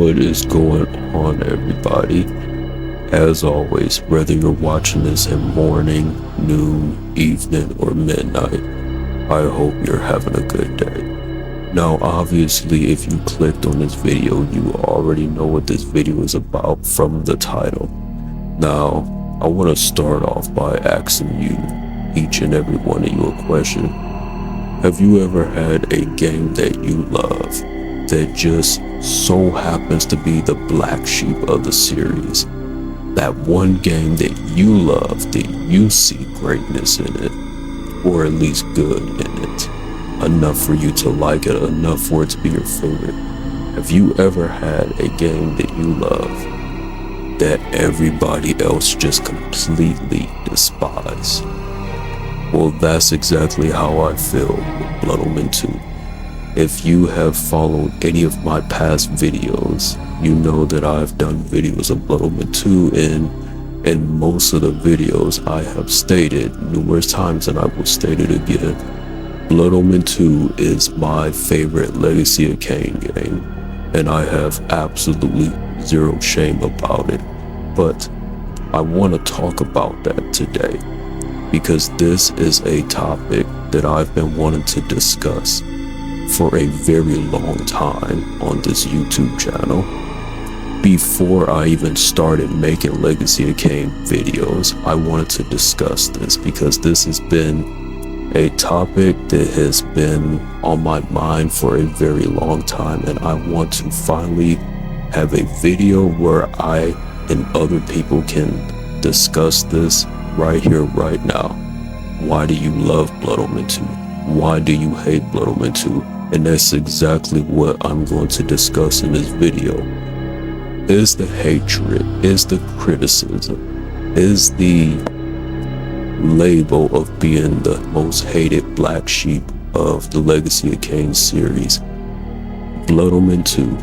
What is going on, everybody? As always, whether you're watching this in morning, noon, evening, or midnight, I hope you're having a good day. Now, obviously, if you clicked on this video, you already know what this video is about from the title. Now, I want to start off by asking you, each and every one of you, a question. Have you ever had a game that you love that just so happens to be the black sheep of the series? That one game that you love, that you see greatness in it, or at least good in it, enough for you to like it, enough for it to be your favorite. Have you ever had a game that you love that everybody else just completely despise? Well, that's exactly how I feel with Blood Omen 2. If you have followed any of my past videos, you know that I've done videos of Blood Omen 2, and in most of the videos I have stated numerous times, and I will state it again, Blood Omen 2 is my favorite Legacy of Kain game, and I have absolutely zero shame about it. But I want to talk about that today, because this is a topic that I've been wanting to discuss for a very long time on this YouTube channel. Before I even started making Legacy of Kain videos, I wanted to discuss this because this has been a topic that has been on my mind for a very long time, and I want to finally have a video where I and other people can discuss this right here, right now. Why do you love Blood Omen 2? Why do you hate Blood Omen 2? And that's exactly what I'm going to discuss in this video. Is the hatred, is the criticism, is the label of being the most hated black sheep of the Legacy of Kain series, Blood Omen 2,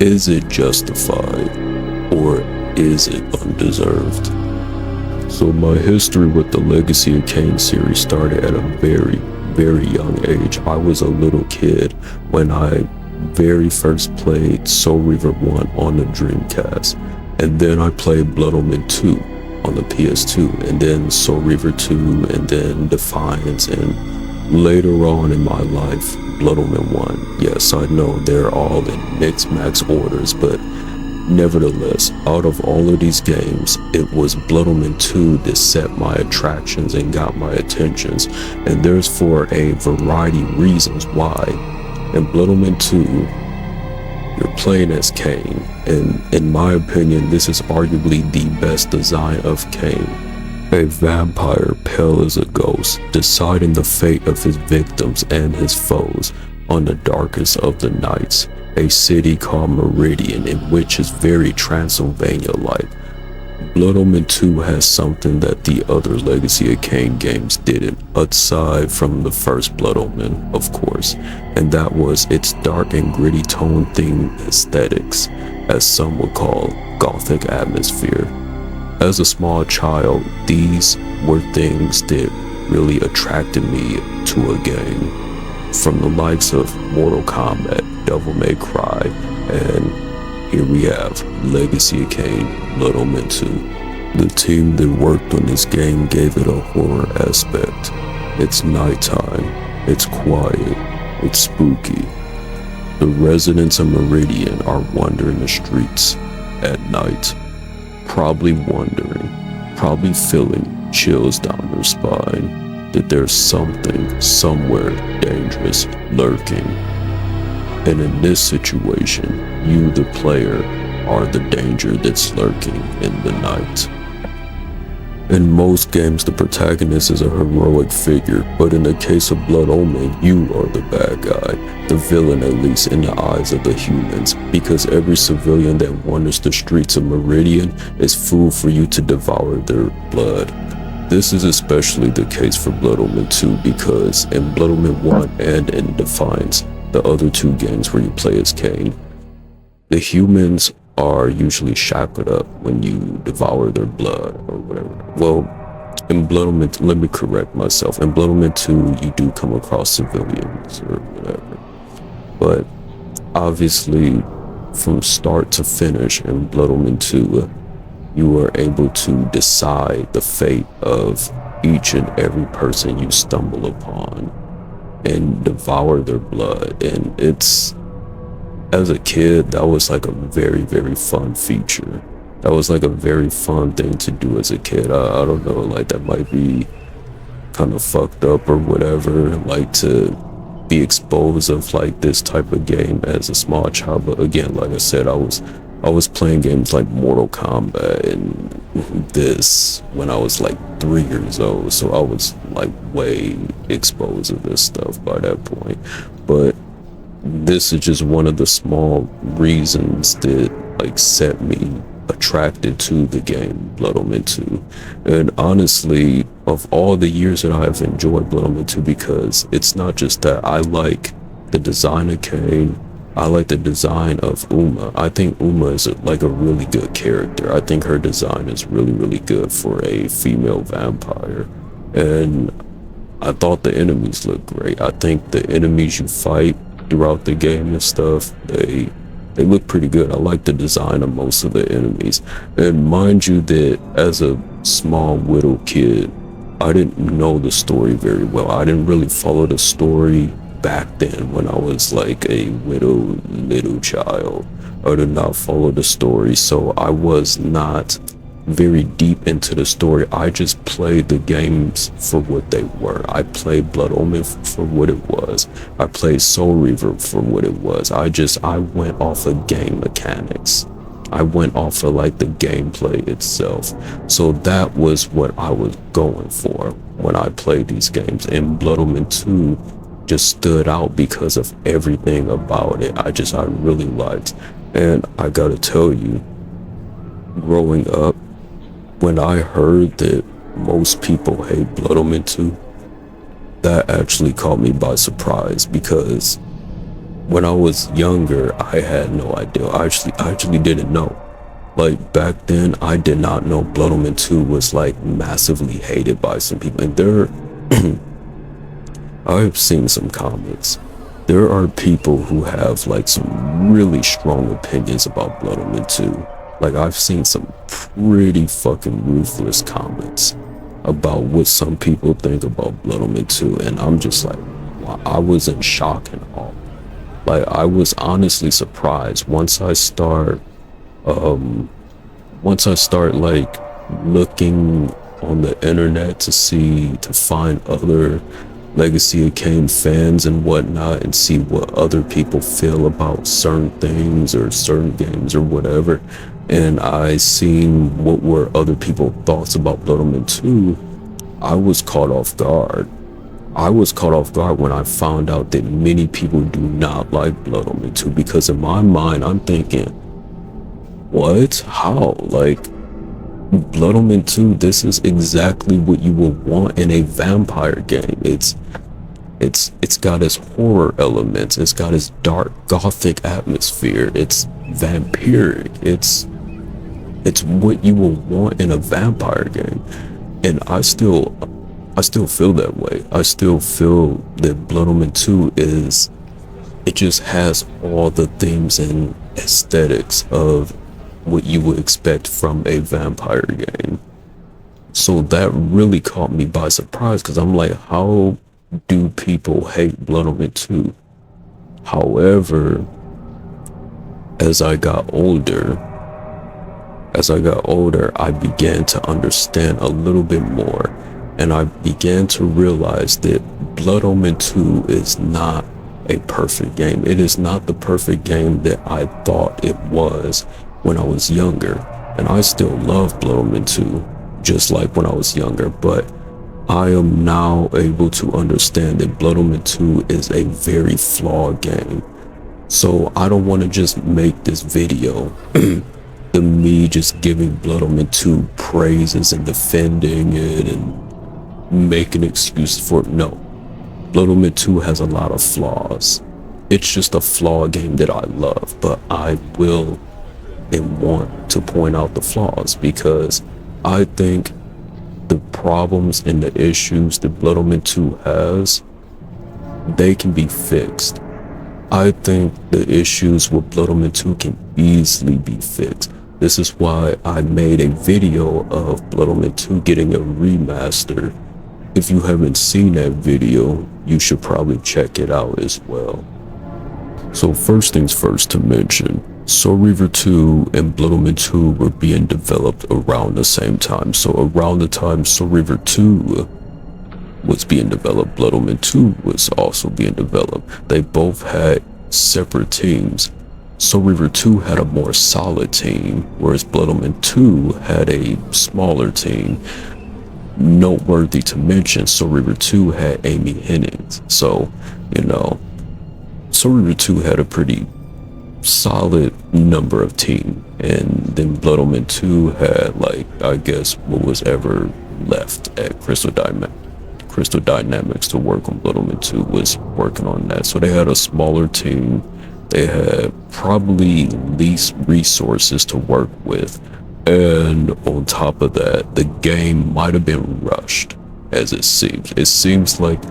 is it justified or is it undeserved? So my history with the Legacy of Kain series started at a very young age. I was a little kid when I very first played Soul Reaver 1 on the Dreamcast, and then I played Blood Omen 2 on the PS2, and then Soul Reaver 2, and then Defiance, and later on in my life, Blood Omen 1. Yes, I know they're all in mixed max orders, but nevertheless, out of all of these games, it was Blood Omen 2 that set my attractions and got my attentions, and there's for a variety of reasons why. In Blood Omen 2, you're playing as Kain, and in my opinion, this is arguably the best design of Kain. A vampire pale as a ghost, deciding the fate of his victims and his foes on the darkest of the nights. A city called Meridian, in which is very Transylvania-like. Blood Omen 2 has something that the other Legacy of Kain games didn't, aside from the first Blood Omen, of course, and that was its dark and gritty tone theme aesthetics, as some would call gothic atmosphere. As a small child, these were things that really attracted me to a game, from the likes of Mortal Kombat, Devil May Cry, and here we have Legacy of Kain, Blood Omen 2. The team that worked on this game gave it a horror aspect. It's nighttime, it's quiet, it's spooky. The residents of Meridian are wandering the streets at night, probably wondering, probably feeling chills down their spine, that there's something, somewhere dangerous lurking. And in this situation, you, the player, are the danger that's lurking in the night. In most games, the protagonist is a heroic figure, but in the case of Blood Omen, you are the bad guy, the villain at least in the eyes of the humans, because every civilian that wanders the streets of Meridian is food for you to devour their blood. This is especially the case for Blood Omen 2 because in Blood Omen 1 and in Defiance, the other two games where you play as Kain, the humans are usually shackled up when you devour their blood or whatever. Well, in Blood Omen, let me correct myself. In Blood Omen 2, you do come across civilians or whatever. But obviously, from start to finish in Blood Omen 2, you are able to decide the fate of each and every person you stumble upon and devour their blood. And it's, as a kid, that was like a very, very fun feature. That was like a very fun thing to do as a kid. I don't know, like that might be kind of fucked up or whatever, like to be exposed of like this type of game as a small child. But again, like I said, I was playing games like Mortal Kombat and this when I was like 3 years old, so I was like way exposed to this stuff by that point. But this is just one of the small reasons that like set me attracted to the game Blood Omen 2. And honestly, of all the years that I have enjoyed Blood Omen 2, because it's not just that I like the design of Kain, I like the design of Uma. I think Uma is like a really good character. I think her design is really, really good for a female vampire. And I thought the enemies looked great. I think the enemies you fight throughout the game and stuff, they look pretty good. I like the design of most of the enemies. And mind you that as a small little kid, I didn't know the story very well. I didn't really follow the story back then when I was like a little child. I did not follow the story, so I was not very deep into the story. I just played the games for what they were. I played Blood Omen for what it was. I played Soul Reaver for what it was. I went off of game mechanics. I went off of like the gameplay itself. So that was what I was going for when I played these games. And Blood Omen 2 just stood out because of everything about it. I really liked. And I gotta tell you, growing up, when I heard that most people hate Blood Omen 2, that actually caught me by surprise, because when I was younger, I had no idea. I actually didn't know. Like back then, I did not know Blood Omen 2 was like massively hated by some people. And I've seen some comments. There are people who have like some really strong opinions about Blood Omen 2. Like I've seen some pretty fucking ruthless comments about what some people think about Blood Omen 2, and I'm just like, wow, I was in shock and awe. Like I was honestly surprised once I start like looking on the internet to find other Legacy of Kain fans and whatnot, and see what other people feel about certain things or certain games or whatever. And I seen what were other people's thoughts about Blood Omen 2. I was caught off guard. I was caught off guard when I found out that many people do not like Blood Omen 2, because in my mind, I'm thinking, what? How? Like, Blood Omen 2, this is exactly what you would want in a vampire game. It's got its horror elements. It's got its dark gothic atmosphere. It's vampiric. It's what you will want in a vampire game. And I still feel that way. I still feel that Blood Omen 2 it just has all the themes and aesthetics of what you would expect from a vampire game. So that really caught me by surprise, because I'm like, how do people hate Blood Omen 2? However, as I got older, I began to understand a little bit more, and I began to realize that Blood Omen 2 is not a perfect game. It is not the perfect game that I thought it was when I was younger. And I still love Blood Omen 2, just like when I was younger, but I am now able to understand that Blood Omen 2 is a very flawed game. So I don't want to just make this video to me just giving Blood Omen 2 praises and defending it and making an excuse for it. No. Blood Omen 2 has a lot of flaws. It's just a flawed game that I love, but I will and want to point out the flaws, because I think the problems and the issues that Blood Omen 2 has, they can be fixed. I think the issues with Blood Omen 2 can easily be fixed. This is why I made a video of Blood Omen 2 getting a remaster. If you haven't seen that video, you should probably check it out as well. So first things first to mention, Soul Reaver 2 and Blood Omen 2 were being developed around the same time. So around the time Soul Reaver 2 was being developed, Blood Omen 2 was also being developed. They both had separate teams. Soul Reaver 2 had a more solid team, whereas Blood Omen 2 had a smaller team. Noteworthy to mention, Soul Reaver 2 had Amy Hennings. So, Soul Reaver 2 had a pretty solid number of team, and then Blood Omen 2 had, I guess, what was ever left at Crystal Dynamics to work on Blood Omen 2 was working on that. So they had a smaller team. They had probably least resources to work with. And on top of that, the game might have been rushed, as it seems. It seems like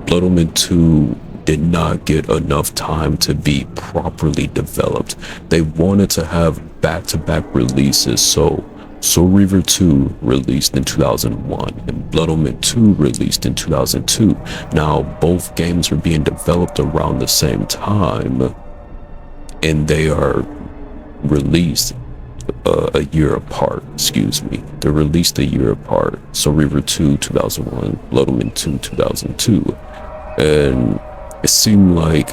Blood Omen 2 did not get enough time to be properly developed. They wanted to have back-to-back releases, so Soul Reaver 2 released in 2001 and Blood Omen 2 released in 2002. Now, both games are being developed around the same time, and they are released a year apart, They're released a year apart. Soul Reaver 2, 2001, Blood Omen 2, 2002. And it seemed like,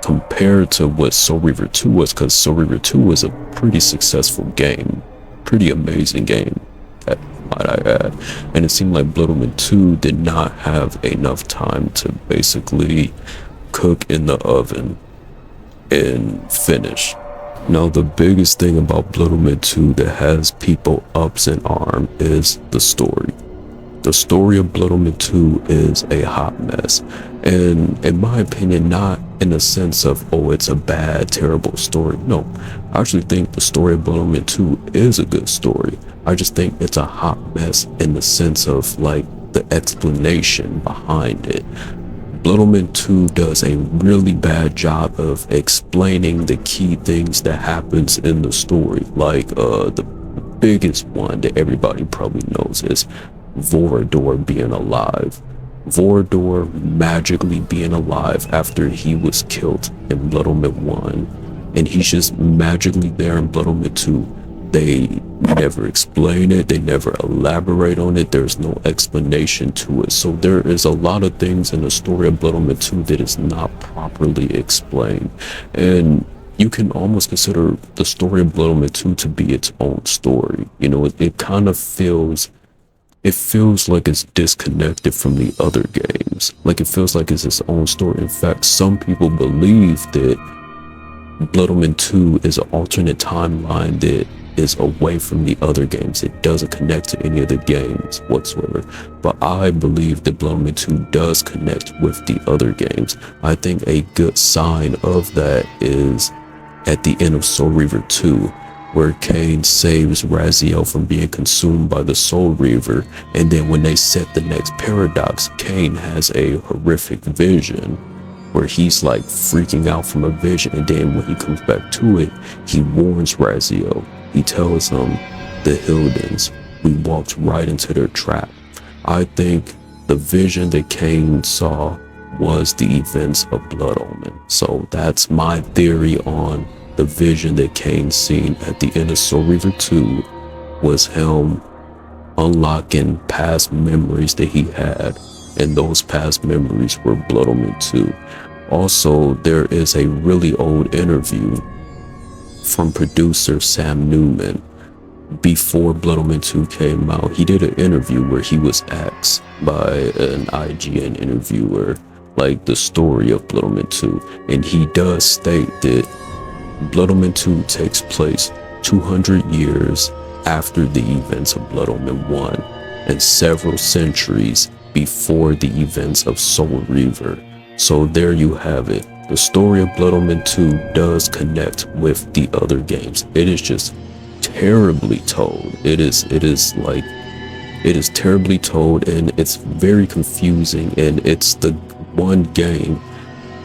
compared to what Soul Reaver 2 was, because Soul Reaver 2 was a pretty successful game, pretty amazing game, might I add. And it seemed like Blood Omen 2 did not have enough time to basically cook in the oven and finish. Now, the biggest thing about Blood Omen 2 that has people ups in arms is the story. The story of Blood Omen 2 is a hot mess. And in my opinion, not in the sense of, oh, it's a bad, terrible story. No, I actually think the story of Blood Omen 2 is a good story. I just think it's a hot mess in the sense of the explanation behind it. Blood Omen 2 does a really bad job of explaining the key things that happens in the story. The biggest one that everybody probably knows is Vorador being alive. Vorador magically being alive after he was killed in Blood Omen 1. And he's just magically there in Blood Omen 2. They never explain it, they never elaborate on it, there's no explanation to it. So there is a lot of things in the story of Blood Omen 2 that is not properly explained. And you can almost consider the story of Blood Omen 2 to be its own story. It kind of feels like it's disconnected from the other games. It feels like it's its own story. In fact, some people believe that Blood Omen 2 is an alternate timeline that is away from the other games. It doesn't connect to any of the games whatsoever. But I believe that Blood Omen 2 does connect with the other games. I think a good sign of that is at the end of Soul Reaver 2, where Kain saves Raziel from being consumed by the Soul Reaver, and then when they set the next paradox, Kain has a horrific vision where he's freaking out from a vision, and then when he comes back to it, he warns Raziel. He tells him, the Hyldens, we walked right into their trap. I think the vision that Kain saw was the events of Blood Omen. So that's my theory on the vision that Kain seen at the end of Soul Reaver 2 was him unlocking past memories that he had, and those past memories were Blood Omen 2. Also, there is a really old interview from producer Sam Newman before Blood Omen 2 came out. He did an interview where he was asked by an IGN interviewer the story of Blood Omen 2, and he does state that Blood Omen 2 takes place 200 years after the events of Blood Omen 1 and several centuries before the events of Soul Reaver. So there you have it. The story of Blood Omen 2 does connect with the other games. It is just terribly told. It is terribly told, and it's very confusing, and it's the one game,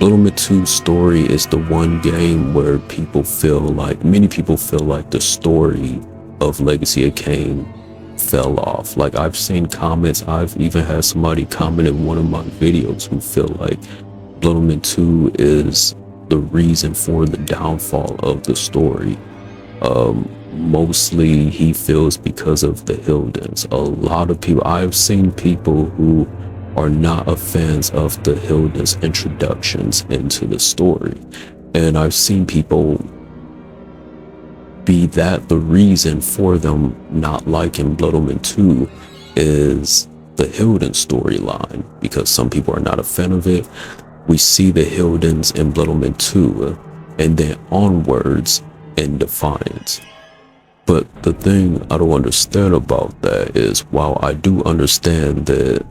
Blood Omen 2 story is the one game where many people feel like the story of Legacy of Kain fell off. Like, I've seen comments, I've even had somebody comment in one of my videos who feel like Blood Omen 2 is the reason for the downfall of the story. Mostly he feels because of the Hyldens. A lot of people, I've seen people who are not fans of the Hyldens introductions into the story, and I've seen people be that the reason for them not liking Blood Omen 2 is the Hylden storyline, because some people are not a fan of it. We see the Hyldens in Blood Omen 2 and then onwards in Defiance. But the thing I don't understand about that is, while I do understand that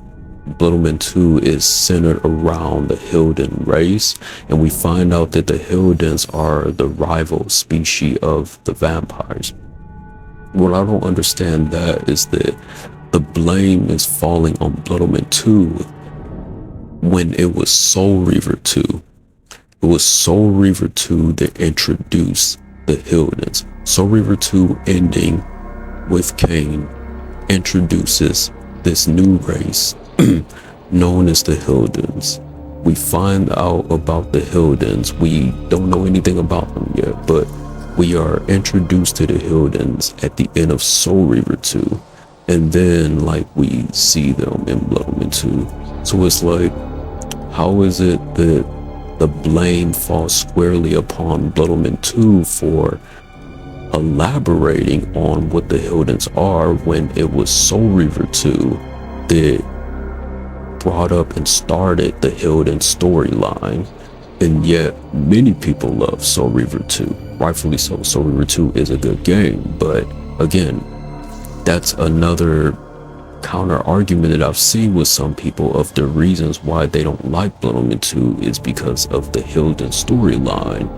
Blood Omen 2 is centered around the Hylden race, and we find out that the Hyldens are the rival species of the vampires. What I don't understand that is that the blame is falling on Blood Omen 2 when it was Soul Reaver 2. It was Soul Reaver 2 that introduced the Hyldens. Soul Reaver 2 ending with Kain introduces this new race known as the Hyldens. We find out about the Hyldens. We don't know anything about them yet, but we are introduced to the Hyldens at the end of Soul Reaver 2, and then we see them in Blood Omen 2. So it's like, how is it that the blame falls squarely upon Blood Omen 2 for elaborating on what the Hyldens are, when it was Soul Reaver 2 that brought up and started the Hylden storyline? And yet many people love Soul Reaver 2, rightfully so. Soul Reaver 2 is a good game, but again, that's another counter argument that I've seen with some people of the reasons why they don't like Blood Omen 2 is because of the Hylden storyline.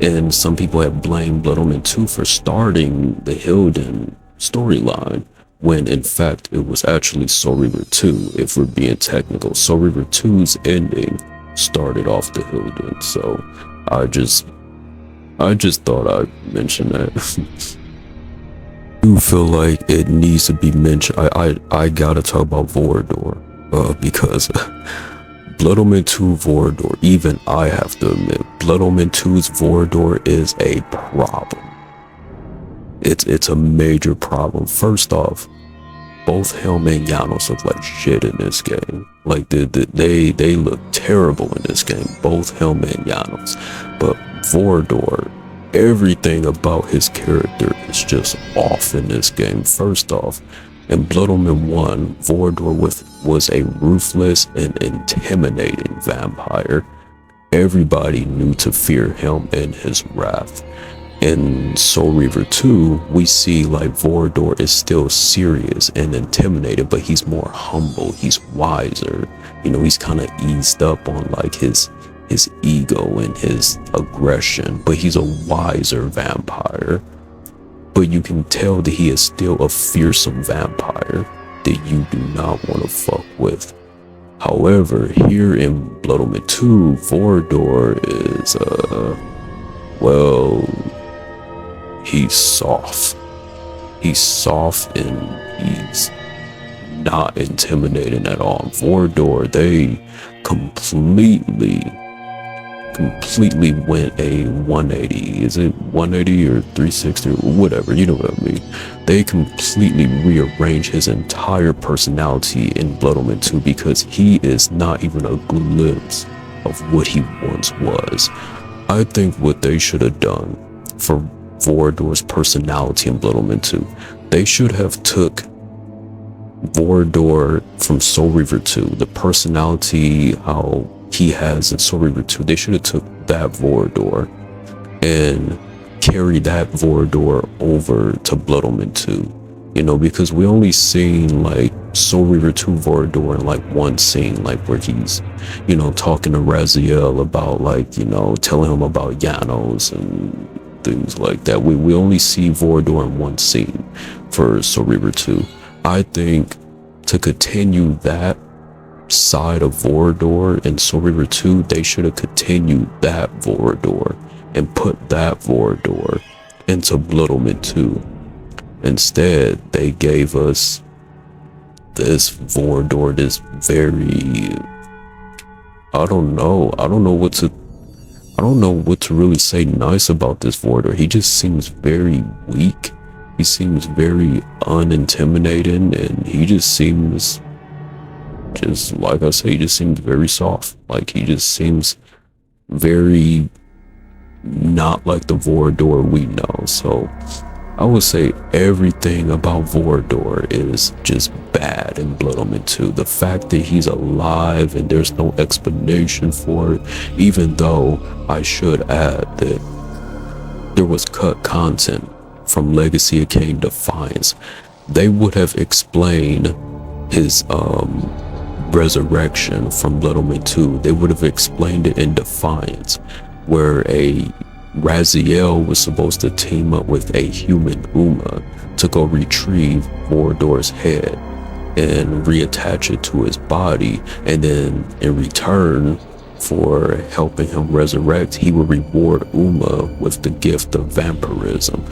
And some people have blamed Blood Omen 2 for starting the Hylden storyline, when in fact it was actually Soul Reaver 2. If we're being technical, Soul Reaver 2's ending started off the Hylden. So I just thought I'd mention that. I do feel like it needs to be mentioned. I gotta talk about Vorador, because Blood Omen 2 Vorador, even I have to admit, Blood Omen 2's Vorador is a problem. It's a major problem. First off, both Helm and Janos look like shit in this game. Like, they look terrible in this game, both Helm and Janos. But Vorador, everything about his character is just off in this game. First off, in Blood Omen 1, Vorador was a ruthless and intimidating vampire. Everybody knew to fear him and his wrath. In Soul Reaver 2, we see Vorador is still serious and intimidated, but he's more humble, he's wiser. He's kind of eased up on his ego and his aggression, but he's a wiser vampire. But you can tell that he is still a fearsome vampire that you do not want to fuck with. However, here in Blood Omen 2, Vorador is, he's soft. He's soft and he's not intimidating at all. Vorador, they completely went a 180. Is it 180 or 360 or whatever? You know what I mean. They completely rearranged his entire personality in Blood Omen 2, because he is not even a glimpse of what he once was. I think what they should have done for Vorador's personality in Blood Omen 2, they should have took Vorador from Soul Reaver 2, the personality how he has in Soul Reaver 2, they should have took that Vorador and carried that Vorador over to Blood Omen 2, because we only seen Soul Reaver 2 Vorador in one scene, where he's, talking to Raziel about telling him about Janos and things like that. We only see Vorador in one scene for Soul Reaver 2. I think to continue that side of Vorador in Soul Reaver 2, they should have continued that Vorador and put that Vorador into Blood Omen 2. Instead, they gave us this Vorador, this very, I don't know what to really say nice about this Vorador. He just seems very weak. He seems very unintimidating, and he just seems, just like I say, he just seems very soft. Like, he just seems very not like the Vorador we know. So I would say everything about Vorador is just bad in Blood Omen 2. The fact that he's alive and there's no explanation for it, even though I should add that there was cut content from Legacy of Kain Defiance. They would have explained his resurrection from Blood Omen 2. They would have explained it in Defiance, where a Raziel was supposed to team up with a human Uma to go retrieve Vorador's head and reattach it to his body, and then in return for helping him resurrect, he would reward Uma with the gift of vampirism.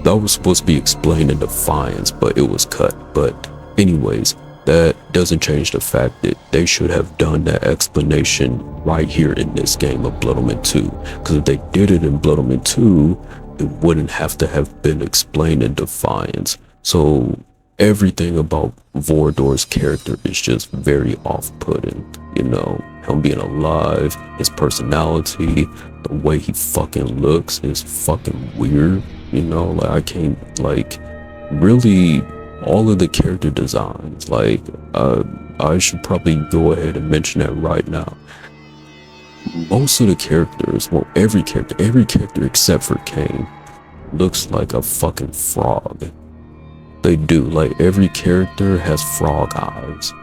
That was supposed to be explained in Defiance, but it was cut. But anyways, that doesn't change the fact that they should have done that explanation right here in this game of Blood Omen 2. Because if they did it in Blood Omen 2, it wouldn't have to have been explained in Defiance. So everything about Vorador's character is just very off-putting. You know, him being alive, his personality, the way he fucking looks is fucking weird. You know, like, I can't, like, really, all of the character designs, like, I should probably go ahead and mention that right now. Most of the characters, well, every character except for Kain looks like a fucking frog. They do. Like, every character has frog eyes.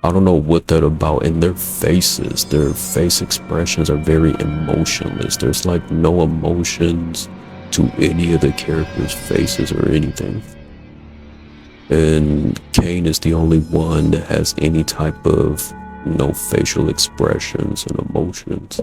I don't know what that about. And their faces, their face expressions are very emotionless. There's like no emotions to any of the characters' faces or anything. And Kain is the only one that has any type of, you know, facial expressions and emotions.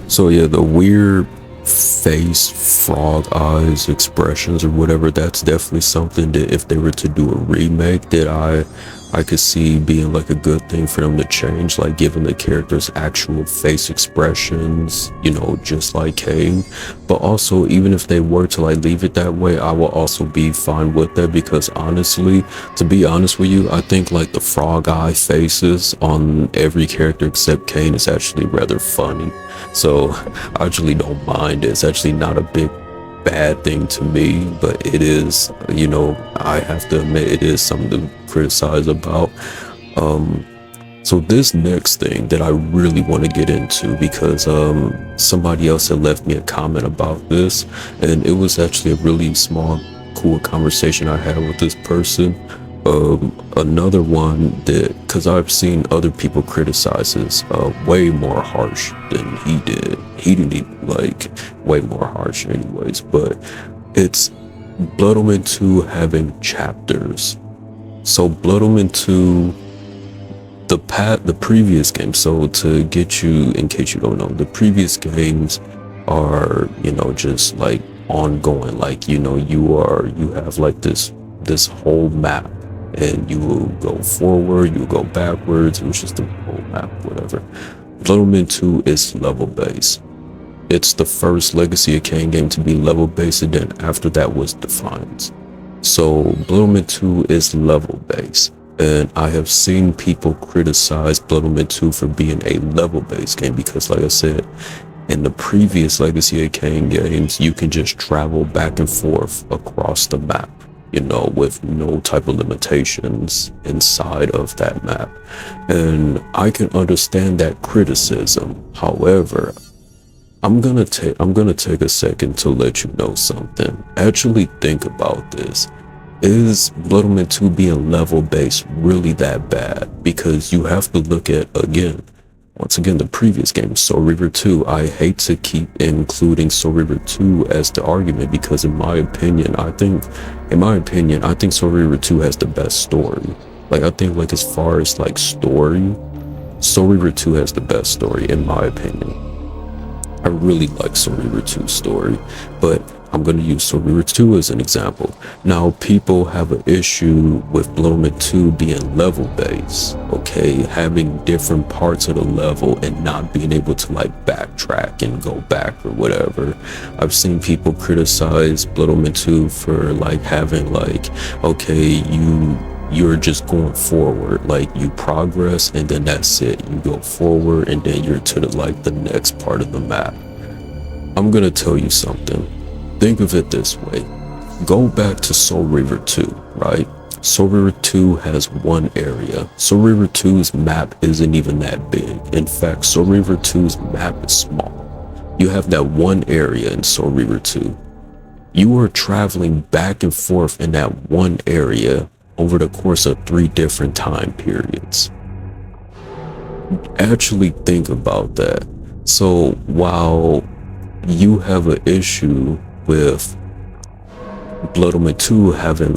So yeah, the weird face, frog eyes, expressions or whatever, that's definitely something that if they were to do a remake, that I could see being like a good thing for them to change, like giving the characters actual face expressions, you know, just like Kain. But also, even if they were to like leave it that way, I will also be fine with that, because honestly, to be honest with you, I think like the frog eye faces on every character except Kain is actually rather funny. So I actually don't mind it. It's actually not a big bad thing to me, but it is, you know, I have to admit, it is something to criticize about. So this next thing that I really want to get into, because somebody else had left me a comment about this, and it was actually a really small, cool conversation I had with this person. Another one that, because I've seen other people criticize this way more harsh than he did. He didn't even, like, way more harsh anyways, but it's Blood Omen 2 having chapters. So Blood Omen 2, the previous game, so to get you, in case you don't know, the previous games are, you know, just like ongoing, like, you know, you have like this whole map, and you will go forward, you will go backwards, it was just the whole map, whatever. Blood Omen 2 is level based. It's the first Legacy of Kain game to be level based, and then after that was Defiance. So Blood Omen 2 is level based, and I have seen people criticize Blood Omen 2 for being a level based game, because like I said, in the previous Legacy of Kain games, you can just travel back and forth across the map, you know, with no type of limitations inside of that map. And I can understand that criticism. However, I'm gonna take a second to let you know something. Actually think about this. Is Blood Omen 2 being level based really that bad? Because you have to look at, once again, the previous game, Soul Reaver 2. I hate to keep including Soul Reaver 2 as the argument, because in my opinion, I think Soul Reaver 2 has the best story. Like, I think, like, as far as, like, story, Soul Reaver 2 has the best story, in my opinion. I really like Soul Reaver 2's story, but I'm going to use Soul Reaver 2 as an example. Now, people have an issue with Blood Omen 2 being level based, okay? Having different parts of the level and not being able to, like, backtrack and go back or whatever. I've seen people criticize Blood Omen 2 for, like, having, like, okay, you're just going forward, like you progress and then that's it, you go forward and then you're to the next part of the map. I'm gonna tell you something. Think of it this way. Go back to Soul Reaver 2, right? Soul Reaver 2 has one area. Soul Reaver 2's map isn't even that big. In fact, Soul Reaver 2's map is small. You have that one area in Soul Reaver 2. You are traveling back and forth in that one area over the course of 3 different time periods. Actually think about that. So while you have an issue with Blood Omen 2 having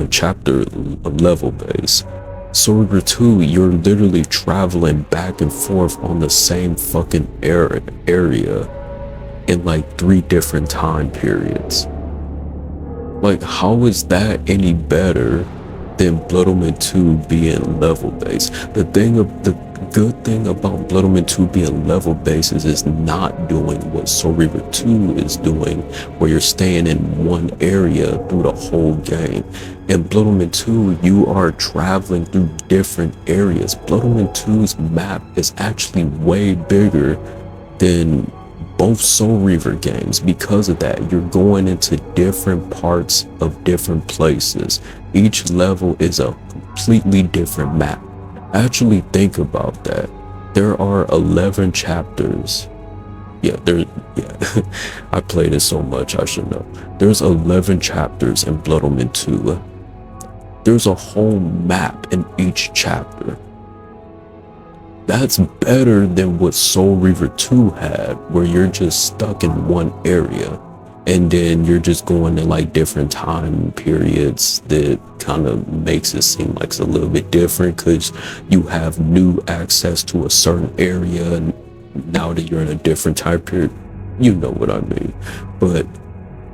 chapter level base, Soul Reaver 2, you're literally traveling back and forth on the same fucking area in like 3 different time periods. Like, how is that any better than Blood Omen 2 being level based? The good thing about Blood Omen 2 being level based is it's not doing what Soul Reaver 2 is doing, where you're staying in one area through the whole game. In Blood Omen 2, you are traveling through different areas. Blood Omen 2's map is actually way bigger than both Soul Reaver games. Because of that, you're going into different parts of different places. Each level is a completely different map. Actually think about that. There are 11 chapters. Yeah, I played it so much, I should know. There's 11 chapters in Blood Omen 2. There's a whole map in each chapter. That's better than what Soul Reaver 2 had, where you're just stuck in one area and then you're just going in like different time periods. That kind of makes it seem like it's a little bit different because you have new access to a certain area and now that you're in a different time period. You know what I mean. But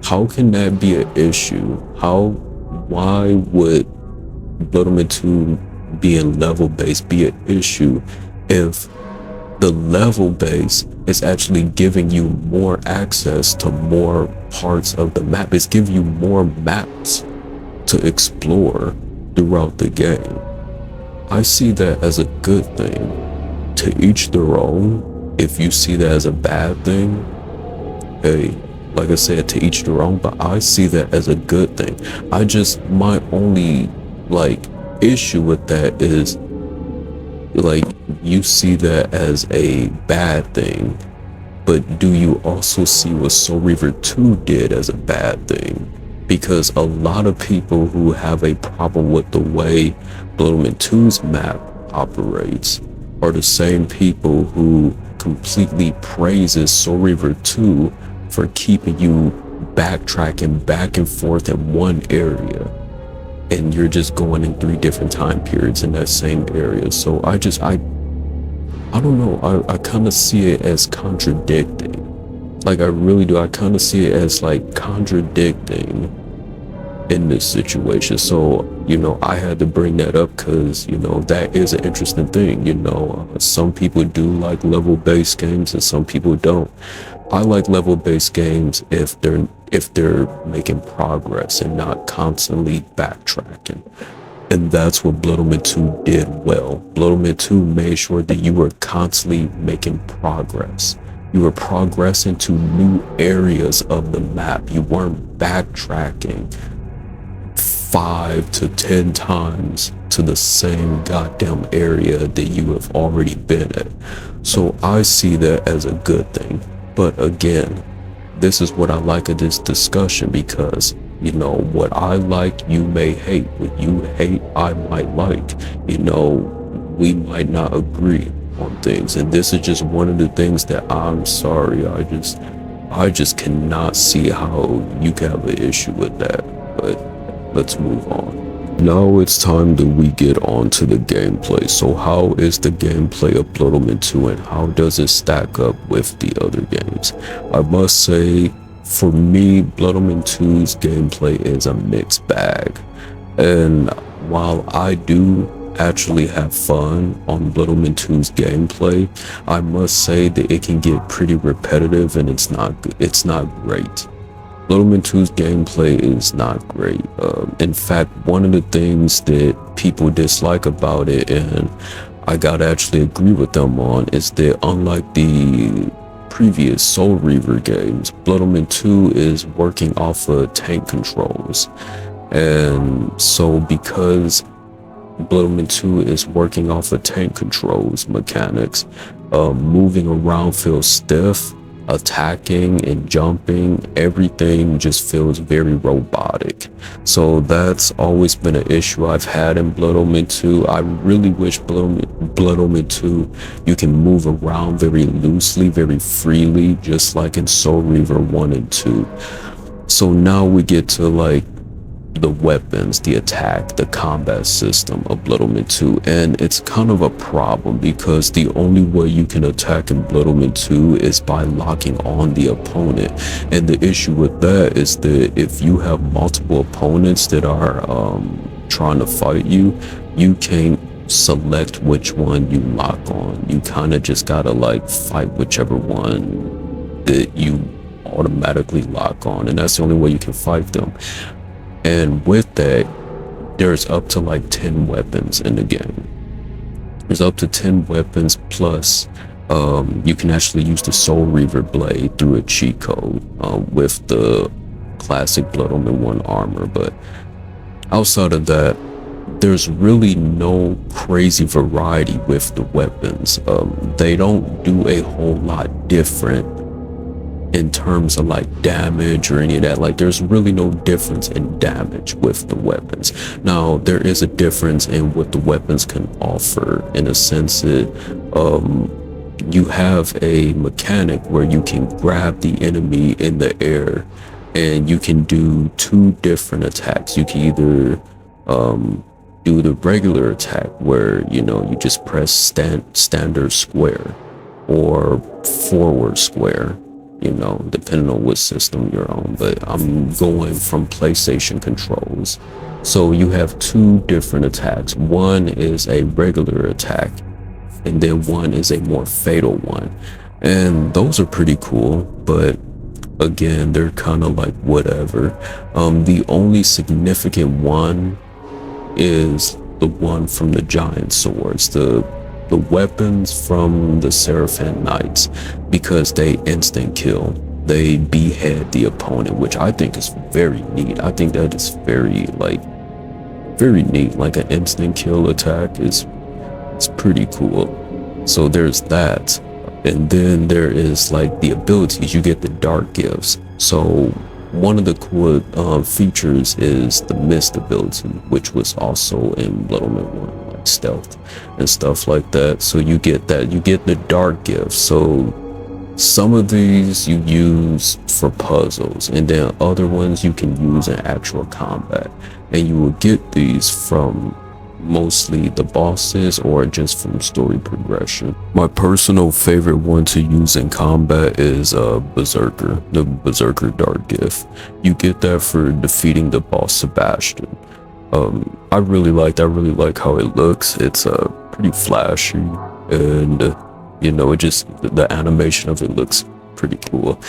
how can that be an issue? Why would Blood Omen 2 being level based be an issue if the level base is actually giving you more access to more parts of the map? It's giving you more maps to explore throughout the game. I see that as a good thing. To each their own. If you see that as a bad thing, hey, like I said, to each their own, but I see that as a good thing. My only issue with that is you see that as a bad thing, but do you also see what Soul Reaver 2 did as a bad thing? Because a lot of people who have a problem with the way Blood Omen 2's map operates are the same people who completely praises Soul Reaver 2 for keeping you backtracking back and forth in one area. And you're just going in 3 different time periods in that same area. So I don't know, I kind of see it as contradicting. Like, I really do. I kind of see it as contradicting in this situation. So, I had to bring that up because, that is an interesting thing. Some people do like level-based games and some people don't. I like level-based games if they're making progress and not constantly backtracking. And that's what Blood Omen 2 did well. Blood Omen 2 made sure that you were constantly making progress. You were progressing to new areas of the map. You weren't backtracking 5 to 10 times to the same goddamn area that you have already been at. So I see that as a good thing. But again, this is what I like of this discussion, because what I like, you may hate. What you hate, I might like. We might not agree on things. And this is just one of the things that I'm sorry, I just cannot see how you can have an issue with that. But let's move on. Now it's time that we get on to the gameplay. So how is the gameplay of Blood Omen 2 and how does it stack up with the other games? I must say, for me, Blood Omen 2's gameplay is a mixed bag. And while I do actually have fun on Blood Omen 2's gameplay, I must say that it can get pretty repetitive and it's not great. Blood Omen 2's gameplay is not great. In fact, one of the things that people dislike about it, and I gotta actually agree with them on, is that unlike the previous Soul Reaver games, Blood Omen 2 is working off of tank controls. And so because Blood Omen 2 is working off of tank controls mechanics, moving around feels stiff, attacking and jumping, everything just feels very robotic. So that's always been an issue I've had in Blood Omen 2. I really wish Blood Omen 2 you can move around very loosely, very freely, just like in Soul Reaver 1 and 2. So now we get to like the weapons, the attack, the combat system of Blood Omen 2, and it's kind of a problem because the only way you can attack in Blood Omen 2 is by locking on the opponent. And the issue with that is that if you have multiple opponents that are trying to fight you, you can't select which one you lock on. You kind of just gotta like fight whichever one that you automatically lock on, and that's the only way you can fight them. And with that, there's up to like 10 weapons in the game. There's up to 10 weapons plus you can actually use the Soul Reaver blade through a cheat code with the classic Blood Omen 1 armor. But outside of that, there's really no crazy variety with the weapons. They don't do a whole lot different in terms of like damage or any of that. Like there's really no difference in damage with the weapons. Now there is a difference in what the weapons can offer, in a sense that you have a mechanic where you can grab the enemy in the air and you can do two different attacks. You can either do the regular attack where you just press standard square or forward square, depending on what system you're on, but I'm going from PlayStation controls. So you have two different attacks. One is a regular attack, and then one is a more fatal one. And those are pretty cool, but again, they're kind of like whatever. The only significant one is the one from the giant swords, the weapons from the Seraphim Knights, because they instant kill. They behead the opponent, which I think is very neat. I think that is very neat. Like an instant kill attack it's pretty cool. So there's that. And then there is like the abilities. You get the dark gifts. So one of the cool features is the mist ability, which was also in Blood Omen 1, like stealth and stuff like that. So you get that. You get the dark gifts. So some of these you use for puzzles, and then other ones you can use in actual combat. And you will get these from mostly the bosses or just from story progression. My personal favorite one to use in combat is Berserker, the Berserker Dark Gift. You get that for defeating the boss Sebastian. I really like how it looks. It's pretty flashy, and it just, the animation of it looks pretty cool.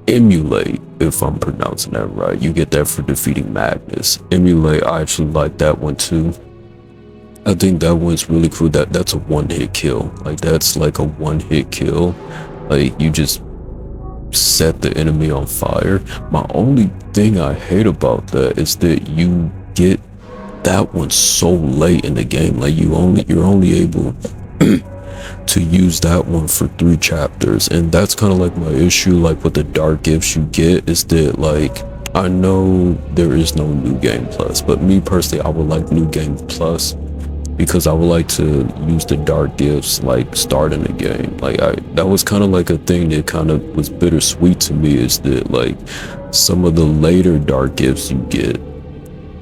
Emulate, if I'm pronouncing that right, you get that for defeating Magnus. Emulate, I actually like that one too. I think that one's really cool. That's a one-hit kill. Like that's like a one-hit kill. Like you just set the enemy on fire. My only thing I hate about that is that you get that one so late in the game. Like you're only able to use that one for 3 chapters, and that's kind of like my issue. Like with the dark gifts you get is that, like, I know there is no new game plus, but me personally, I would like new game plus, because I would like to use the dark gifts like starting the game. Like that was kind of like a thing that kind of was bittersweet to me, is that like some of the later dark gifts you get,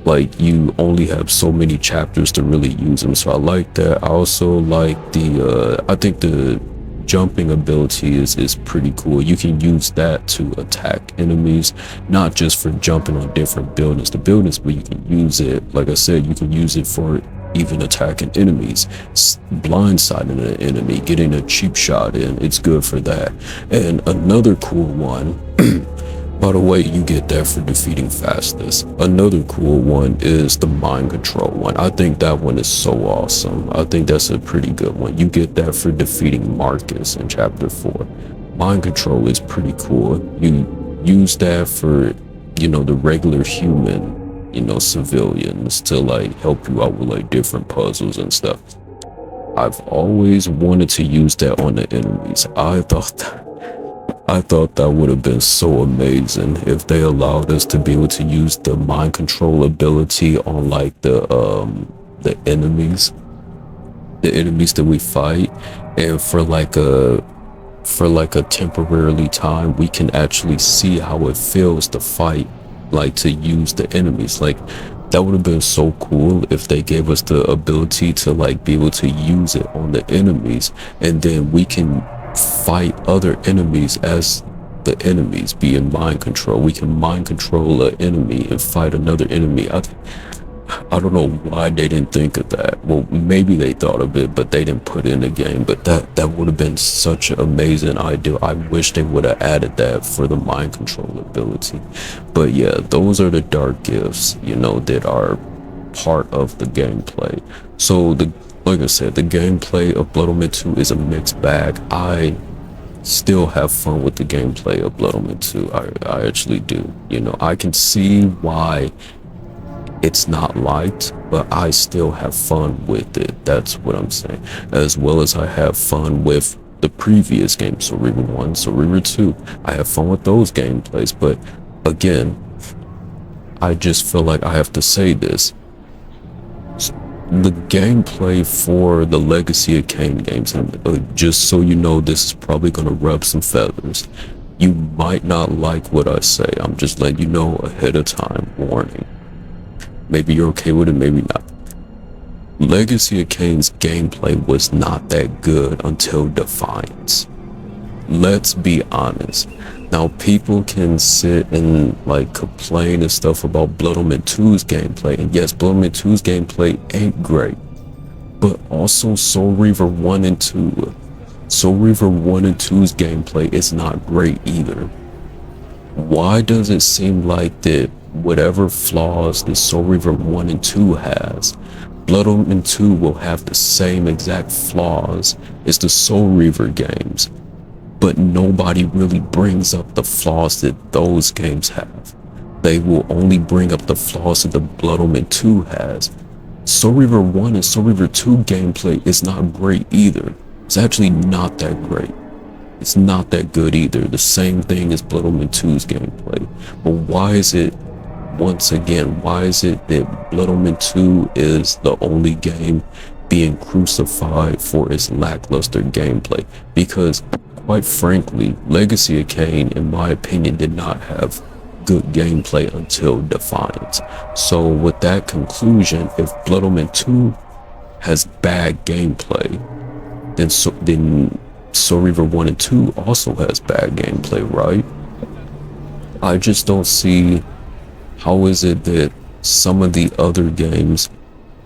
Like, you only have so many chapters to really use them, so I like that. I also like the I think the jumping ability is pretty cool. You can use that to attack enemies, not just for jumping on different buildings, but you can use it, like I said, you can use it for even attacking enemies, blindsiding an enemy, getting a cheap shot in. It's good for that. And another cool one, by the way, you get that for defeating fastest. Another cool one is the mind control one. I think that one is so awesome. I think that's a pretty good one. You get that for defeating Marcus in chapter 4. Mind control is pretty cool. You use that for, the regular human, civilians to like help you out with like different puzzles and stuff. I've always wanted to use that on the enemies. I thought that would have been so amazing if they allowed us to be able to use the mind control ability on like the enemies, that we fight, and for like a temporarily time we can actually see how it feels to fight, like to use the enemies. Like, that would have been so cool if they gave us the ability to like be able to use it on the enemies, and then we can fight other enemies as the enemies being mind control. We can mind control an enemy and fight another enemy. I don't know why they didn't think of that. Well, maybe they thought of it, but they didn't put it in the game. But that would have been such an amazing idea. I wish they would have added that for the mind control ability. But yeah, those are the dark gifts, that are part of the gameplay. So like I said, the gameplay of Blood Omen 2 is a mixed bag. I still have fun with the gameplay of Blood Omen 2. I actually do. I can see why it's not liked, but I still have fun with it. That's what I'm saying. As well as I have fun with the previous games, Soul Reaver 1, Soul Reaver 2. I have fun with those gameplays, but again, I just feel like I have to say this. The gameplay for the Legacy of Kain games, and just so you know, this is probably going to rub some feathers. You might not like what I say. I'm just letting you know ahead of time. Warning. Maybe you're okay with it, maybe not. Legacy of Kain's gameplay was not that good until Defiance. Let's be honest. Now, people can sit and like complain and stuff about Blood Omen 2's gameplay, and yes, Blood Omen 2's gameplay ain't great, but also Soul Reaver 1 and 2. Soul Reaver 1 and 2's gameplay is not great either. Why does it seem like that whatever flaws that Soul Reaver 1 and 2 has, Blood Omen 2 will have the same exact flaws as the Soul Reaver games? But nobody really brings up the flaws that those games have. They will only bring up the flaws that the Blood Omen 2 has. Soul Reaver 1 and Soul Reaver 2 gameplay is not great either. It's actually not that great. It's not that good either. The same thing as Blood Omen 2's gameplay. But why is it that Blood Omen 2 is the only game being crucified for its lackluster gameplay? Because quite frankly, Legacy of Kain, in my opinion, did not have good gameplay until Defiance. So with that conclusion, if Blood Omen 2 has bad gameplay, then Soul Reaver 1 and 2 also has bad gameplay, right? I just don't see how is it that some of the other games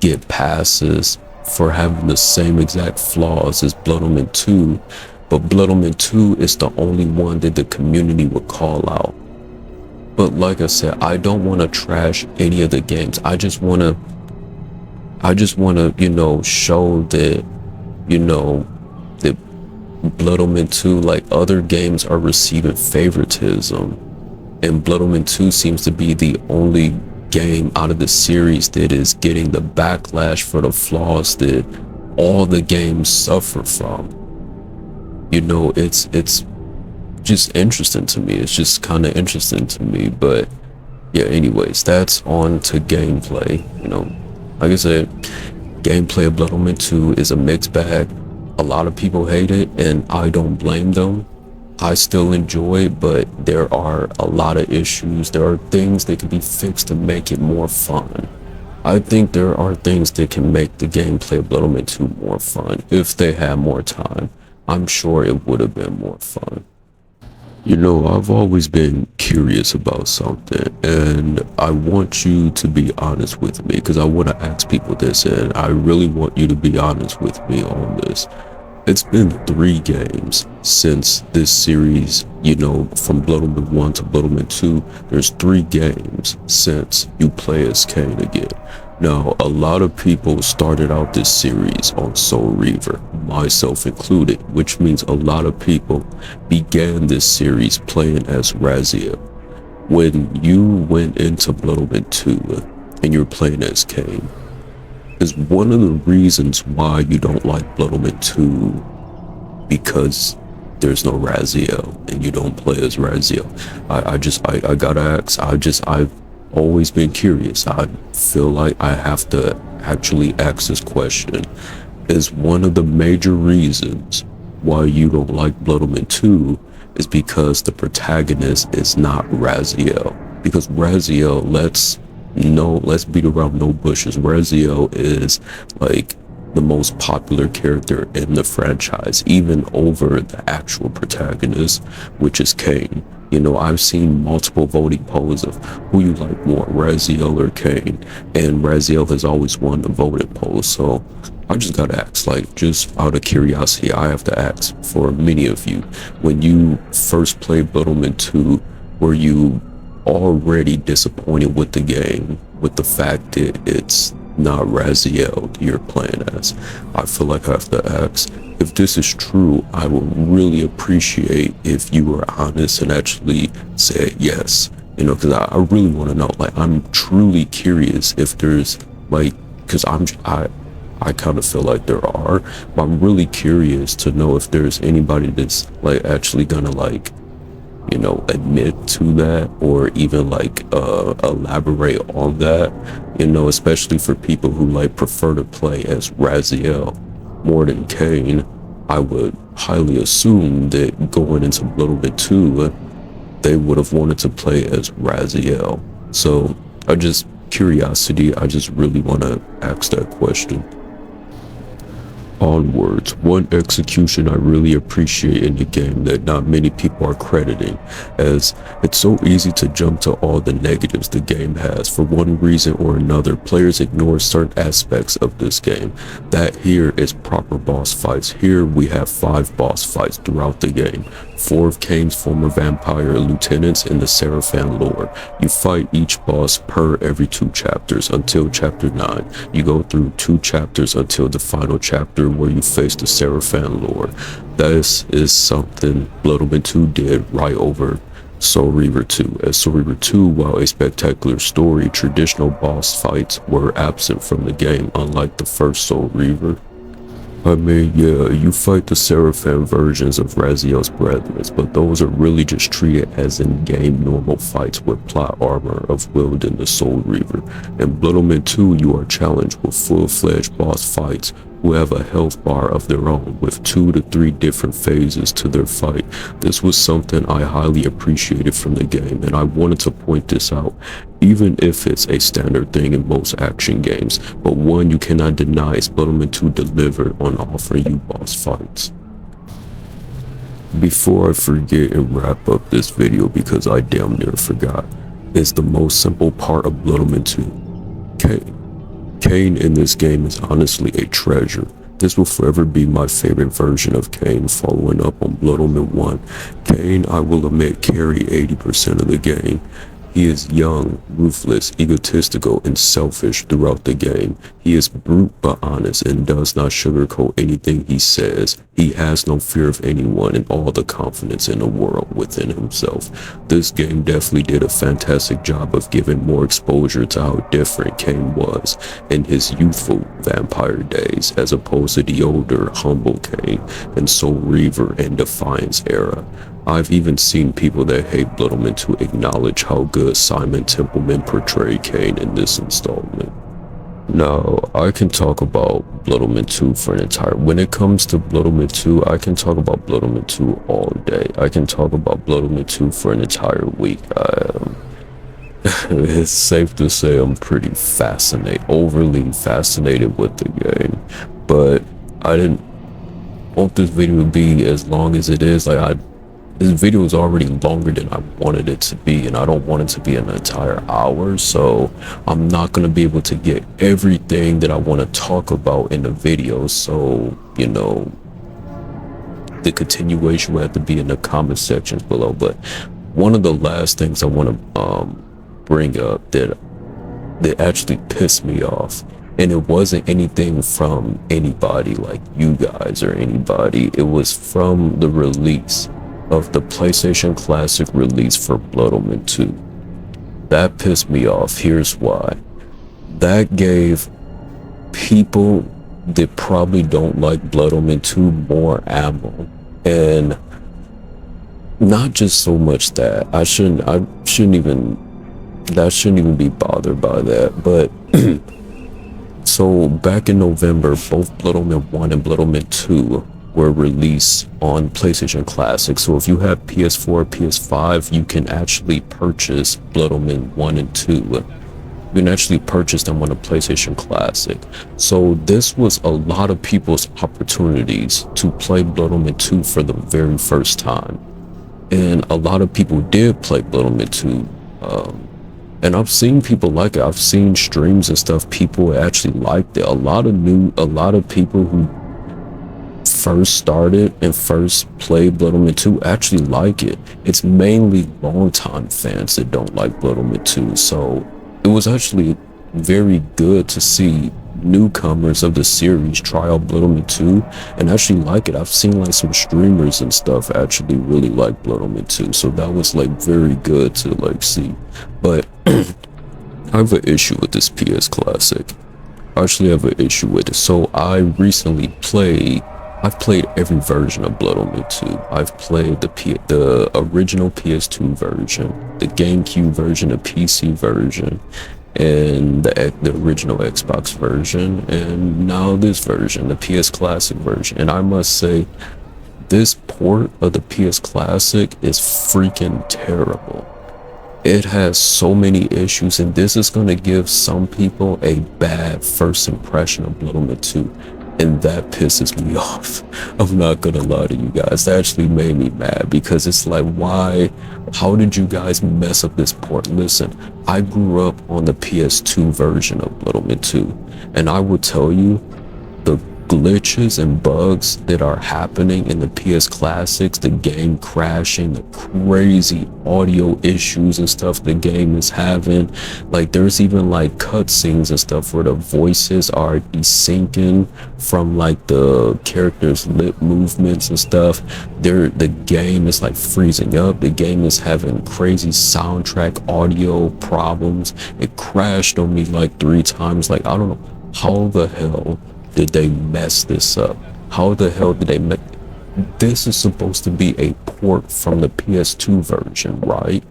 get passes for having the same exact flaws as Blood Omen 2, but Blood Omen 2 is the only one that the community would call out. But like I said, I don't want to trash any of the games. I just want to, show that, that Blood Omen 2, like other games, are receiving favoritism. And Blood Omen 2 seems to be the only game out of the series that is getting the backlash for the flaws that all the games suffer from. It's just interesting to me. It's just kind of interesting to me. But yeah, anyways, that's on to gameplay. Like I said, gameplay of Blood Omen 2 is a mixed bag. A lot of people hate it, and I don't blame them. I still enjoy it, but there are a lot of issues. There are things that can be fixed to make it more fun. I think there are things that can make the gameplay of Blood Omen 2 more fun. If they had more time, I'm sure it would have been more fun. You know, I've always been curious about something, and I want you to be honest with me, because I want to ask people this, and I really want you to be honest with me on this. It's been 3 games since this series, you know, from Blood Omen 1 to Blood Omen 2. There's 3 games since you play as Kain again. Now, a lot of people started out this series on Soul Reaver, myself included, which means a lot of people began this series playing as Raziel. When you went into Blood Omen 2 and you're playing as Kain, is one of the reasons why you don't like Blood Omen 2 because there's no Raziel and you don't play as Raziel? I gotta ask. I've always been curious. I feel like I have to actually ask this question. Is one of the major reasons why you don't like Blood Omen 2 is because the protagonist is not Raziel? Because Raziel, let's beat around no bushes. Raziel is like the most popular character in the franchise, even over the actual protagonist, which is Kain. You know, I've seen multiple voting polls of who you like more, Raziel or Kain, and Raziel has always won the voting poll. So I just gotta ask, like, just out of curiosity, I have to ask for many of you, when you first played Blood Omen 2, were you already disappointed with the game, with the fact that it's not Raziel you're playing as? I feel like I have to ask. If this is true, I would really appreciate if you were honest and actually said yes. You know, because I really want to know. Like, I'm truly curious if there's, like, because I kind of feel like there are, but I'm really curious to know if there's anybody that's like actually gonna, like, you know, admit to that, or even like elaborate on that, you know, especially for people who like prefer to play as Raziel more than Kain. I would highly assume that going into Blood Omen 2, they would have wanted to play as Raziel. So I just really want to ask that question. Onwards, one execution I really appreciate in the game that not many people are crediting, as it's so easy to jump to all the negatives the game has. For one reason or another, players ignore certain aspects of this game. That here is proper boss fights. Here we have 5 boss fights throughout the game. 4 of Kain's former vampire lieutenants in the Seraphim lore. You fight each boss per every 2 chapters until chapter 9. You go through 2 chapters until the final chapter where you face the Seraphim lore. This is something Blood Omen 2 did right over Soul Reaver 2. As Soul Reaver 2, while a spectacular story, traditional boss fights were absent from the game, unlike the first Soul Reaver. I mean, yeah, you fight the Seraphim versions of Raziel's brethren, but those are really just treated as in-game normal fights with plot armor of wielding the Soul Reaver. In Blood Omen 2, you are challenged with full-fledged boss fights who have a health bar of their own, with 2 to 3 different phases to their fight. This was something I highly appreciated from the game, and I wanted to point this out, even if it's a standard thing in most action games, but one you cannot deny is Blood Omen 2 delivered on offering you boss fights. Before I forget and wrap up this video, because I damn near forgot, is the most simple part of Blood Omen 2, Kain. Kain in this game is honestly a treasure. This will forever be my favorite version of Kain, following up on Blood Omen 1. Kain, I will admit, carried 80% of the game. He is young, ruthless, egotistical, and selfish throughout the game. He is brute but honest and does not sugarcoat anything he says. He has no fear of anyone and all the confidence in the world within himself. This game definitely did a fantastic job of giving more exposure to how different Kain was in his youthful vampire days, as opposed to the older, humble Kain in Soul Reaver and Defiance era. I've even seen people that hate Blood Omen to acknowledge how good Simon Templeman portrayed Kain in this installment. No, I can talk about Blood Omen 2 for an entire... When it comes to Blood Omen 2, I can talk about Blood Omen 2 all day. I can talk about Blood Omen 2 for an entire week. It's safe to say I'm pretty overly fascinated with the game. But I didn't want this video to be as long as it is. This video is already longer than I wanted it to be, and I don't want it to be an entire hour, so I'm not going to be able to get everything that I want to talk about in the video. So, you know, the continuation will have to be in the comment sections below. But one of the last things I want to bring up that actually pissed me off, and it wasn't anything from anybody like you guys or anybody, it was from the release of the PlayStation Classic release for Blood Omen 2. That pissed me off. Here's why. That gave people that probably don't like Blood Omen 2 more ammo. And not just so much that I shouldn't even be bothered by that, but so back in November, both Blood Omen 1 and Blood Omen 2 were released on PlayStation Classic. So if you have PS4, PS5, you can actually purchase Blood Omen 1 and 2. You can actually purchase them on a PlayStation Classic. So this was a lot of people's opportunities to play Blood Omen 2 for the very first time. And a lot of people did play Blood Omen 2. And I've seen people like it. I've seen streams and stuff. People actually liked it. A lot of people who first started and first played Blood Omen 2 actually like it. It's mainly longtime fans that don't like Blood Omen 2. So it was actually very good to see newcomers of the series try out Blood Omen 2 and actually like it. I've seen like some streamers and stuff actually really like Blood Omen 2. So that was like very good to like see. But I have an issue with this PS Classic. I actually have an issue with it. So I've played every version of Blood Omen 2. I've played the original PS2 version, the GameCube version, the PC version, and the original Xbox version, and now this version, the PS Classic version. And I must say, this port of the PS Classic is freaking terrible. It has so many issues, and this is going to give some people a bad first impression of Blood Omen 2. And that pisses me off. I'm not gonna lie to you guys. That actually made me mad, because it's like, why? How did you guys mess up this port? Listen, I grew up on the PS2 version of Blood Omen 2, and I will tell you, the glitches and bugs that are happening in the PS Classics, the game crashing, the crazy audio issues and stuff the game is having, like there's even like cutscenes and stuff where the voices are desyncing from like the characters' lip movements and stuff. The game is like freezing up. The game is having crazy soundtrack audio problems. It crashed on me like 3 times. Like, I don't know how the hell did they mess this up? How the hell did they make... This is supposed to be a port from the PS2 version, right?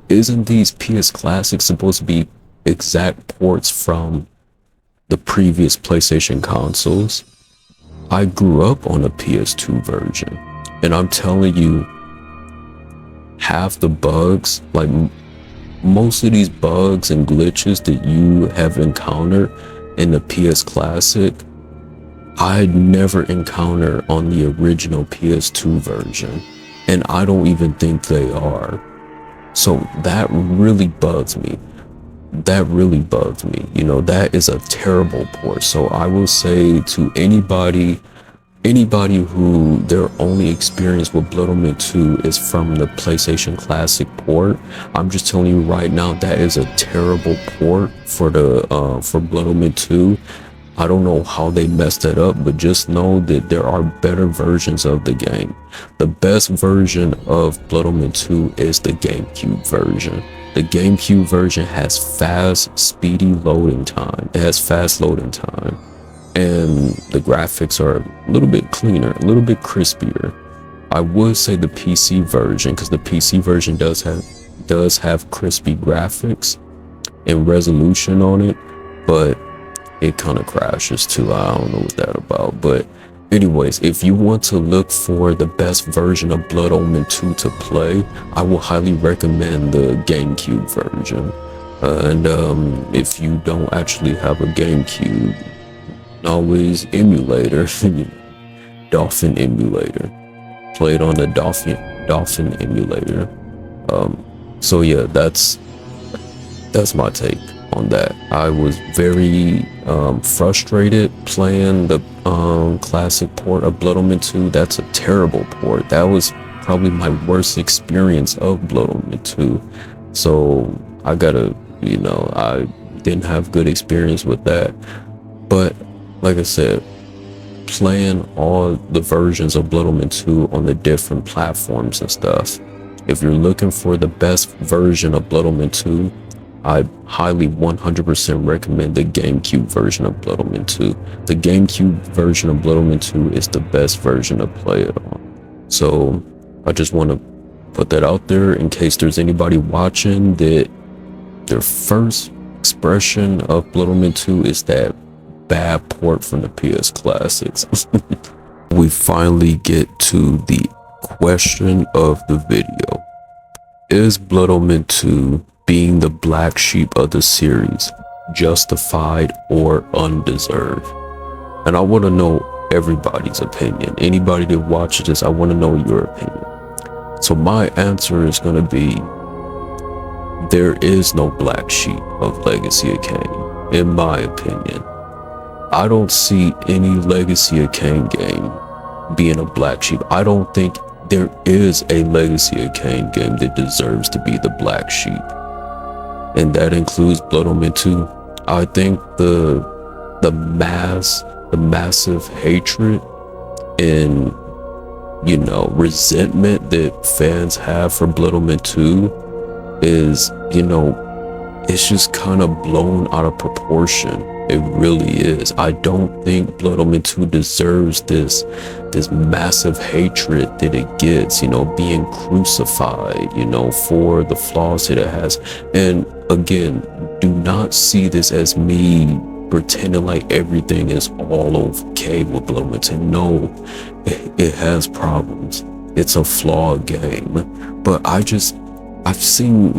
Isn't these PS Classics supposed to be exact ports from the previous PlayStation consoles? I grew up on a PS2 version, and I'm telling you, half the bugs, like most of these bugs and glitches that you have encountered in the PS Classic, I'd never encountered on the original PS2 version, and I don't even think they are. So that really bugs me. You know, that is a terrible port. So I will say to anybody who their only experience with Blood Omen 2 is from the PlayStation Classic port, I'm just telling you right now, that is a terrible port for Blood Omen 2. I don't know how they messed that up, but just know that there are better versions of the game. The best version of Blood Omen 2 is the GameCube version. The GameCube version has fast, speedy loading time. It has fast loading time. And the graphics are a little bit cleaner, a little bit crispier. I would say the PC version, because the PC version does have crispy graphics and resolution on it, but it kind of crashes too. I don't know what that about. But anyways, if you want to look for the best version of Blood Omen 2 to play, I will highly recommend the GameCube version. And if you don't actually have a GameCube, always emulator, Dolphin emulator. Play it on the Dolphin emulator. So yeah, that's my take on that. I was very frustrated playing the classic port of Blood Omen 2. That's a terrible port. That was probably my worst experience of Blood Omen 2. So I gotta, I didn't have good experience with that. But like I said, playing all the versions of Blood Omen 2 on the different platforms and stuff, if you're looking for the best version of Blood Omen 2, I highly 100% recommend the GameCube version of Blood Omen 2. The GameCube version of Blood Omen 2 is the best version to play it on. So I just want to put that out there in case there's anybody watching that their first expression of Blood Omen 2 is that bad port from the PS Classics. We finally get to the question of the video. Is Blood Omen 2 being the black sheep of the series justified or undeserved? And I want to know everybody's opinion. Anybody that watches this, I want to know your opinion. So my answer is going to be, there is no black sheep of Legacy of Kain, in my opinion. I don't see any Legacy of Kain game being a black sheep. I don't think there is a Legacy of Kain game that deserves to be the black sheep. And that includes Blood Omen 2. I think the massive hatred and, resentment that fans have for Blood Omen 2 is, it's just kind of blown out of proportion. It really is. I don't think Blood Omen 2 deserves this massive hatred that it gets, being crucified, for the flaws that it has. And again, do not see this as me pretending like everything is all okay with Blood Omen 2. No, it has problems. It's a flawed game. But I've seen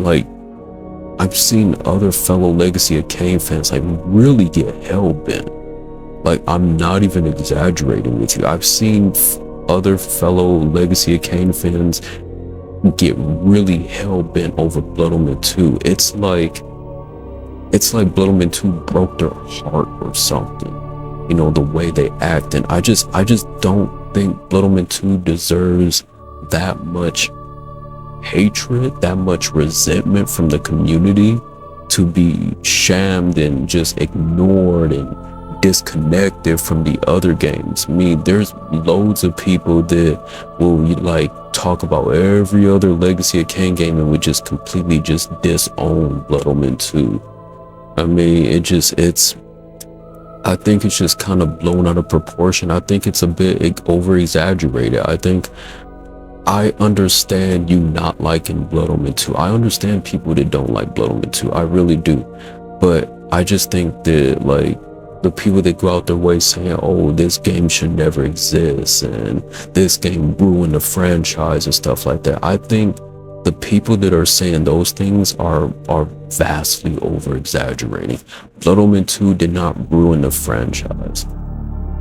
other fellow Legacy of Kain fans really get hell-bent. I'm not even exaggerating with you. I've seen other fellow Legacy of Kain fans get really hell-bent over Blood Omen 2. It's like Blood Omen 2 broke their heart or something. The way they act. And I just don't think Blood Omen 2 deserves that much hatred, that much resentment from the community to be shammed and just ignored and disconnected from the other games. I mean, there's loads of people that will talk about every other Legacy of Kain game and would just completely just disown Blood Omen 2. I mean, I think it's just kind of blown out of proportion. I think it's a bit over exaggerated. I understand you not liking Blood Omen 2. I understand people that don't like Blood Omen 2. I really do. But I just think that the people that go out their way saying, oh, this game should never exist and this game ruined the franchise and stuff like that. I think the people that are saying those things are vastly over exaggerating. Blood Omen 2 did not ruin the franchise.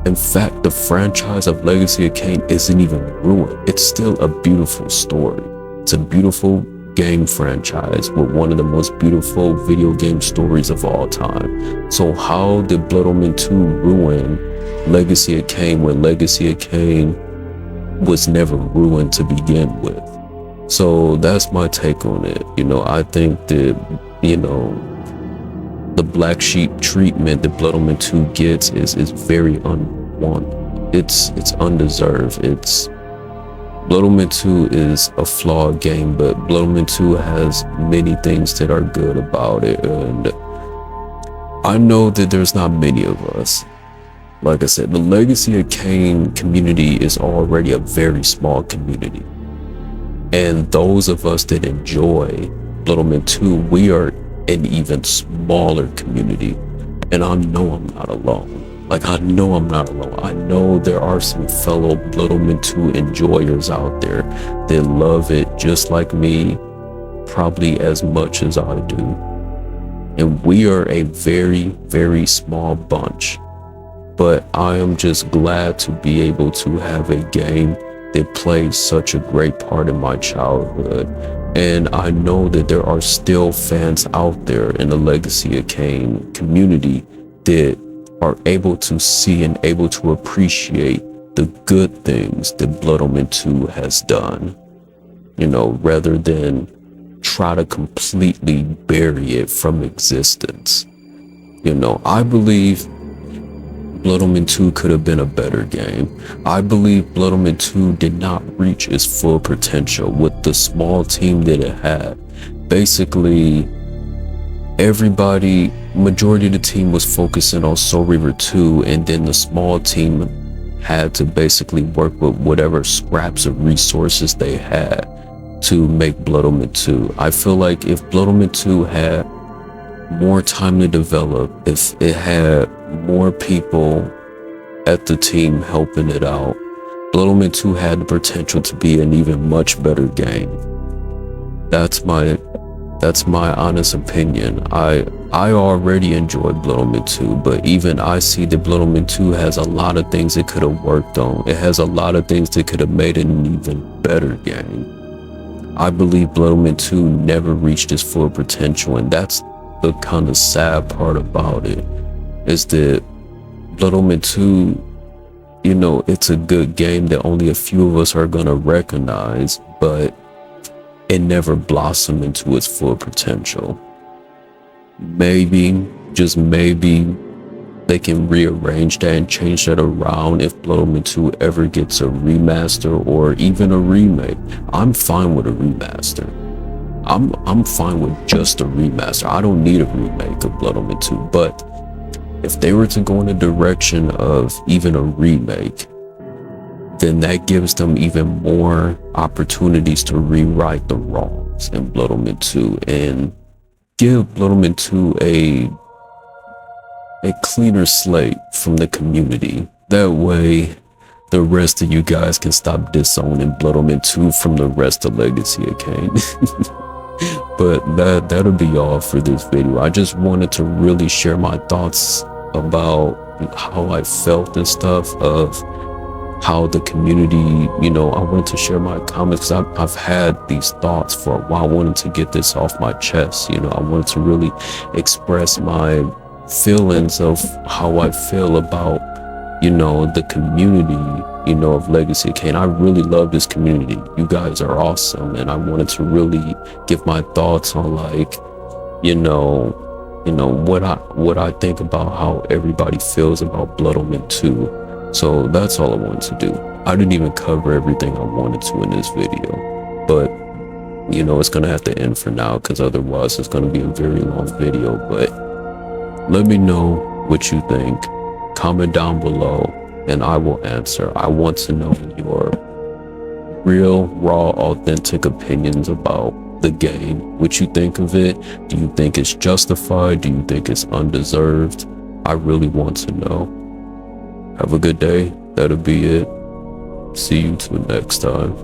In fact, the franchise of Legacy of Kain isn't even ruined. It's still a beautiful story. It's a beautiful game franchise with one of the most beautiful video game stories of all time. So how did Blood Omen 2 ruin Legacy of Kain when Legacy of Kain was never ruined to begin with? So that's my take on it. I think that, the black sheep treatment that Blood Omen 2 gets is very unwanted. It's undeserved. Blood Omen 2 is a flawed game, but Blood Omen 2 has many things that are good about it, and I know that there's not many of us. Like I said, the Legacy of Kain community is already a very small community, and those of us that enjoy Blood Omen 2, we are an even smaller community. And I know I'm not alone. Like, I know I'm not alone. I know there are some fellow Blood Omen 2 enjoyers out there that love it just like me, probably as much as I do. And we are a very, very small bunch. But I am just glad to be able to have a game that played such a great part in my childhood. And I know that there are still fans out there in the Legacy of Kain community that are able to see and able to appreciate the good things that Blood Omen 2 has done, you know, rather than try to completely bury it from existence. You know, I believe Blood Omen 2 could have been a better game. I believe Blood Omen 2 did not reach its full potential with the small team that it had. Basically, majority of the team was focusing on Soul Reaver 2, and then the small team had to basically work with whatever scraps of resources they had to make Blood Omen 2. I feel like if Blood Omen 2 had more time to develop, if it had more people at the team helping it out, Blood Omen 2 had the potential to be an even much better game. That's my honest opinion. I already enjoyed Blood Omen 2, but even I see that Blood Omen 2 has a lot of things it could have worked on. It has a lot of things that could have made it an even better game. I believe Blood Omen 2 never reached its full potential, and that's the kind of sad part about it, is that Blood Omen 2, you know, it's a good game that only a few of us are gonna recognize, but it never blossomed into its full potential. Maybe, just maybe, they can rearrange that and change that around if Blood Omen 2 ever gets a remaster or even a remake. I'm fine with a remaster. I'm fine with just a remaster. I don't need a remake of Blood Omen 2, but if they were to go in the direction of even a remake, then that gives them even more opportunities to rewrite the wrongs in Blood Omen 2 and give Blood Omen 2 a cleaner slate from the community. That way, the rest of you guys can stop disowning Blood Omen 2 from the rest of Legacy of Kain. But that'll be all for this video. I just wanted to really share my thoughts about how I felt and stuff, of how the community, you know, I wanted to share my comments. I've had these thoughts for a while. I wanted to get this off my chest. You know, I wanted to really express my feelings of how I feel about, you know, the community, you know, of Legacy of Kain. I really love this community. You guys are awesome, and I wanted to really give my thoughts on, like, you know what I think about how everybody feels about Blood Omen 2. So that's all I wanted to do. I didn't even cover everything I wanted to in this video, but you know, it's gonna have to end for now, because otherwise it's gonna be a very long video. But let me know what you think. Comment down below and I will answer. I want to know your real, raw, authentic opinions about the game. What you think of it? Do you think it's justified? Do you think it's undeserved? I really want to know. Have a good day. That'll be it. See you till next time.